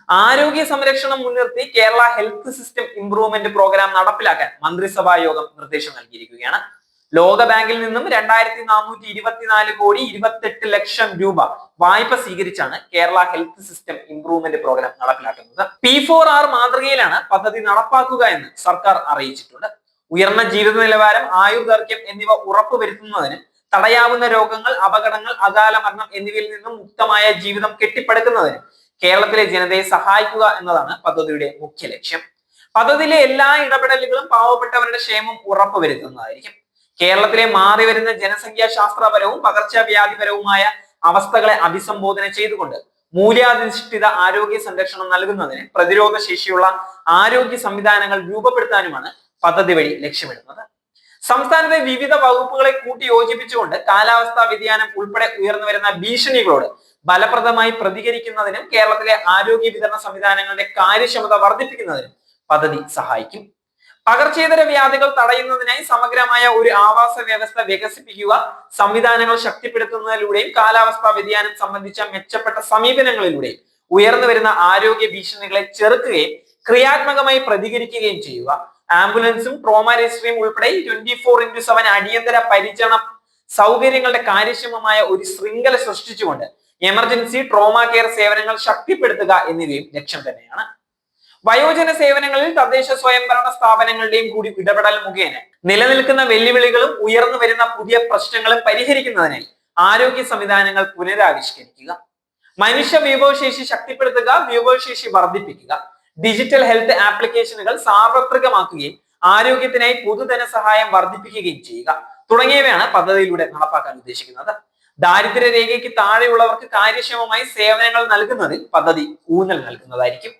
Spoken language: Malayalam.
ആരോഗ്യ സംരക്ഷണം മുൻനിർത്തി Kerala health system improvement programme നടപ്പിലാക്കാൻ മന്ത്രിസഭാ യോഗം നിർദ്ദേശം നൽകിയിരിക്കുകയാണ്. ലോകബാങ്കിൽ നിന്നും 2424 കോടി 28 ലക്ഷം രൂപ വായ്പ സ്വീകരിച്ചാണ് Kerala health system improvement programme നടപ്പിലാക്കുന്നത്. P4R മാതൃകയിലാണ് പദ്ധതി നടപ്പാക്കുക എന്ന് സർക്കാർ അറിയിച്ചിട്ടുണ്ട്. ഉയർന്ന ജീവിത നിലവാരം, ആയുർദൈർഘ്യം എന്നിവ ഉറപ്പുവരുത്തുന്നതിന് തടയാവുന്ന രോഗങ്ങൾ, അപകടങ്ങൾ, അകാല മരണം എന്നിവയിൽ നിന്നും മുക്തമായ ജീവിതം കെട്ടിപ്പടുക്കുന്നതിന് കേരളത്തിലെ ജനതയെ സഹായിക്കുക എന്നതാണ് പദ്ധതിയുടെ മുഖ്യ ലക്ഷ്യം. പദ്ധതിയിലെ എല്ലാ ഇടപെടലുകളും പാവപ്പെട്ടവരുടെ ക്ഷേമം ഉറപ്പുവരുത്തുന്നതായിരിക്കും. കേരളത്തിലെ മാറിവരുന്ന ജനസംഖ്യാ ശാസ്ത്രപരവും പകർച്ചവ്യാധിപരവുമായ അവസ്ഥകളെ അഭിസംബോധന ചെയ്തുകൊണ്ട് മൂല്യാധിഷ്ഠിത ആരോഗ്യ സംരക്ഷണം നൽകുന്നതിന് പ്രതിരോധ ശേഷിയുള്ള ആരോഗ്യ സംവിധാനങ്ങൾ രൂപപ്പെടുത്താനുമാണ് പദ്ധതി വഴി ലക്ഷ്യമിടുന്നത്. സംസ്ഥാനത്തെ വിവിധ വകുപ്പുകളെ കൂട്ടി യോജിപ്പിച്ചുകൊണ്ട് കാലാവസ്ഥാ വ്യതിയാനം ഉൾപ്പെടെ ഉയർന്നു വരുന്ന ഭീഷണികളോട് ഫലപ്രദമായി പ്രതികരിക്കുന്നതിനും കേരളത്തിലെ ആരോഗ്യ വിതരണ സംവിധാനങ്ങളുടെ കാര്യക്ഷമത വർദ്ധിപ്പിക്കുന്നതിനും പദ്ധതി സഹായിക്കും. പകർച്ചേതര വ്യാധികൾ തടയുന്നതിനായി സമഗ്രമായ ഒരു ആവാസ വ്യവസ്ഥ വികസിപ്പിക്കുക, സംവിധാനങ്ങൾ ശക്തിപ്പെടുത്തുന്നതിലൂടെയും കാലാവസ്ഥാ വ്യതിയാനം സംബന്ധിച്ച മെച്ചപ്പെട്ട സമീപനങ്ങളിലൂടെയും ഉയർന്നു വരുന്ന ആരോഗ്യ ഭീഷണികളെ ചെറുക്കുകയും ക്രിയാത്മകമായി പ്രതികരിക്കുകയും ചെയ്യുക. ആംബുലൻസും ട്രോമ രജിസ്ട്രിയും ഉൾപ്പെടെ 24x7 അടിയന്തര പരിചരണ സൗകര്യങ്ങളുടെ കാര്യക്ഷമമായ ഒരു ശൃംഖല സൃഷ്ടിച്ചുകൊണ്ട് എമർജൻസി ട്രോമ കെയർ സേവനങ്ങൾ ശക്തിപ്പെടുത്തുക എന്നിവയും ലക്ഷ്യം തന്നെയാണ്. വയോജന സേവനങ്ങളിൽ തദ്ദേശ സ്വയംഭരണ സ്ഥാപനങ്ങളുടെയും കൂടി ഇടപെടൽ മുഖേന നിലനിൽക്കുന്ന വെല്ലുവിളികളും ഉയർന്നു വരുന്ന പുതിയ പ്രശ്നങ്ങളും പരിഹരിക്കുന്നതിനായി ആരോഗ്യ സംവിധാനങ്ങൾ പുനരാവിഷ്കരിക്കുക. മനുഷ്യ വിഭവശേഷി ശക്തിപ്പെടുത്തുക, വിഭവശേഷി വർദ്ധിപ്പിക്കുക, ഡിജിറ്റൽ ഹെൽത്ത് ആപ്ലിക്കേഷനുകൾ സാർവത്രികമാക്കുകയും ആരോഗ്യത്തിനായി പൊതുധന സഹായം വർദ്ധിപ്പിക്കുകയും ചെയ്യുക തുടങ്ങിയവയാണ് പദ്ധതിയിലൂടെ നടപ്പാക്കാൻ ഉദ്ദേശിക്കുന്നത്. ദാരിദ്ര്യ രേഖയ്ക്ക് താഴെയുള്ളവർക്ക് കാര്യക്ഷമമായി സേവനങ്ങൾ നൽകുന്നതിൽ പദ്ധതി ഊന്നൽ നൽകുന്നതായിരിക്കും.